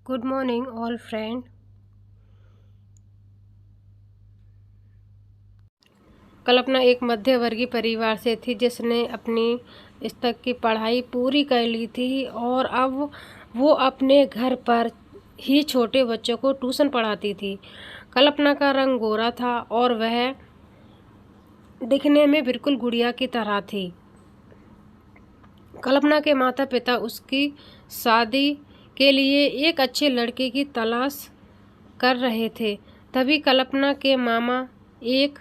Good morning all friend. कल्पना एक मध्यवर्गीय परिवार से थी जिसने अपनी स्तर की पढ़ाई पूरी कर ली थी और अब वो अपने घर पर ही छोटे बच्चों को ट्यूशन पढ़ाती थी। कल्पना का रंग गोरा था और वह दिखने में बिल्कुल गुड़िया की तरह थी। कल्पना के माता पिता उसकी शादी के लिए एक अच्छे लड़के की तलाश कर रहे थे। तभी कल्पना के मामा एक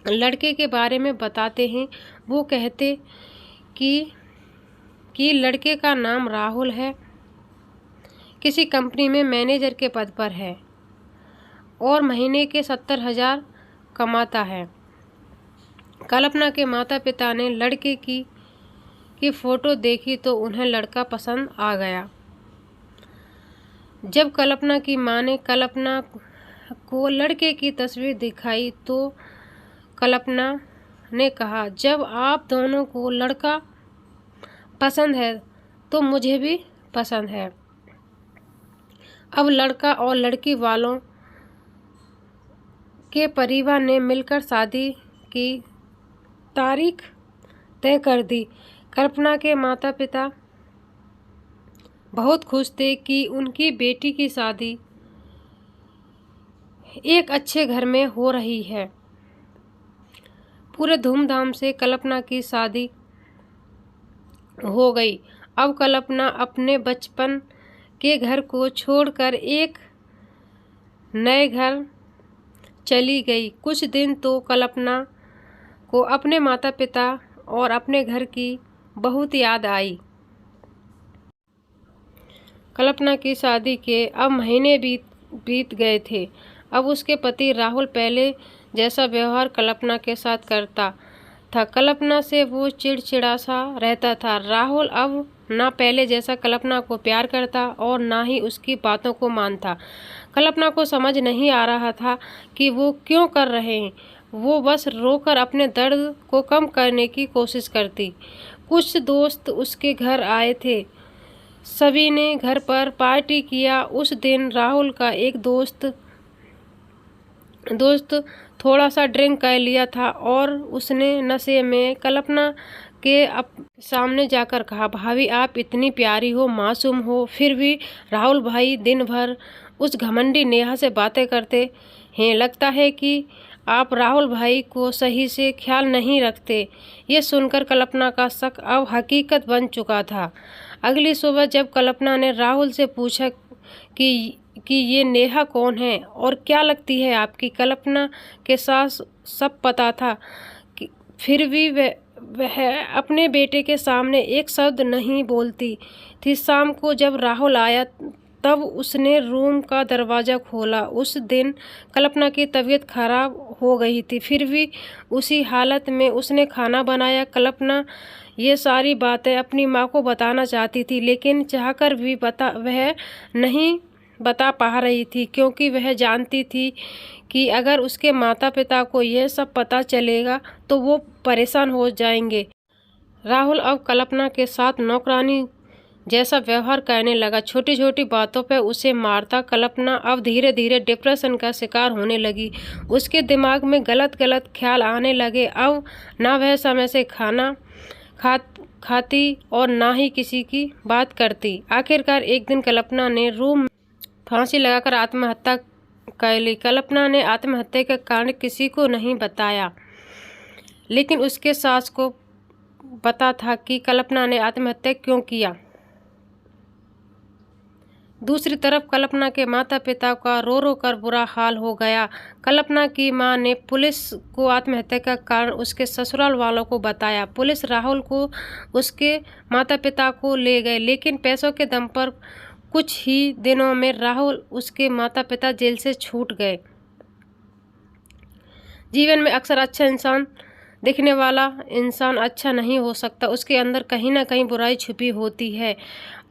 लड़के के बारे में बताते हैं। वो कहते कि लड़के का नाम राहुल है, किसी कंपनी में मैनेजर के पद पर है और महीने के 70,000 कमाता है। कल्पना के माता पिता ने लड़के की फ़ोटो देखी तो उन्हें लड़का पसंद आ गया। जब कल्पना की मां ने कल्पना को लड़के की तस्वीर दिखाई तो कल्पना ने कहा, जब आप दोनों को लड़का पसंद है तो मुझे भी पसंद है। अब लड़का और लड़की वालों के परिवार ने मिलकर शादी की तारीख तय कर दी। कल्पना के माता पिता बहुत खुश थे कि उनकी बेटी की शादी एक अच्छे घर में हो रही है। पूरे धूमधाम से कल्पना की शादी हो गई। अब कल्पना अपने बचपन के घर को छोड़कर एक नए घर चली गई। कुछ दिन तो कल्पना को अपने माता पिता और अपने घर की बहुत याद आई। कल्पना की शादी के अब महीने बीत गए थे। अब उसके पति राहुल पहले जैसा व्यवहार कल्पना के साथ करता था। कल्पना से वो चिड़चिड़ा सा रहता था। राहुल अब ना पहले जैसा कल्पना को प्यार करता और ना ही उसकी बातों को मानता। कल्पना को समझ नहीं आ रहा था कि वो क्यों कर रहे हैं। वो बस रोकर अपने दर्द को कम करने की कोशिश करती। कुछ दोस्त उसके घर आए थे। सभी ने घर पर पार्टी किया। उस दिन राहुल का एक दोस्त थोड़ा सा ड्रिंक कर लिया था और उसने नशे में कल्पना के सामने जाकर कहा, भाभी आप इतनी प्यारी हो, मासूम हो, फिर भी राहुल भाई दिन भर उस घमंडी नेहा से बातें करते हैं। लगता है कि आप राहुल भाई को सही से ख्याल नहीं रखते। ये सुनकर कल्पना का शक अब हकीकत बन चुका था। अगली सुबह जब कल्पना ने राहुल से पूछा कि ये नेहा कौन है और क्या लगती है आपकी, कल्पना के साथ सब पता था कि फिर भी वह अपने बेटे के सामने एक शब्द नहीं बोलती थी। शाम को जब राहुल आया तब उसने रूम का दरवाज़ा खोला। उस दिन कल्पना की तबीयत खराब हो गई थी, फिर भी उसी हालत में उसने खाना बनाया। कल्पना ये सारी बातें अपनी माँ को बताना चाहती थी, लेकिन चाहकर भी वह नहीं बता पा रही थी, क्योंकि वह जानती थी कि अगर उसके माता पिता को यह सब पता चलेगा तो वो परेशान हो जाएंगे। राहुल अब कल्पना के साथ नौकरानी जैसा व्यवहार करने लगा। छोटी छोटी बातों पर उसे मारता। कल्पना अब धीरे धीरे डिप्रेशन का शिकार होने लगी। उसके दिमाग में गलत ख्याल आने लगे। अब ना वह समय से खाना खाती और ना ही किसी की बात करती। आखिरकार एक दिन कल्पना ने रूम में फांसी लगाकर आत्महत्या कर ली। कल्पना ने आत्महत्या का कारण किसी को नहीं बताया, लेकिन उसके सास को पता था कि कल्पना ने आत्महत्या क्यों किया। दूसरी तरफ कल्पना के माता पिता का रो रो कर बुरा हाल हो गया। कल्पना की मां ने पुलिस को आत्महत्या का कारण उसके ससुराल वालों को बताया। पुलिस राहुल को उसके माता पिता को ले गए, लेकिन पैसों के दम पर कुछ ही दिनों में राहुल उसके माता पिता जेल से छूट गए। जीवन में अक्सर अच्छा इंसान दिखने वाला इंसान अच्छा नहीं हो सकता। उसके अंदर कहीं ना कहीं बुराई छुपी होती है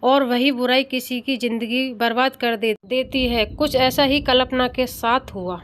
और वही बुराई किसी की जिंदगी बर्बाद कर देती है। कुछ ऐसा ही कल्पना के साथ हुआ।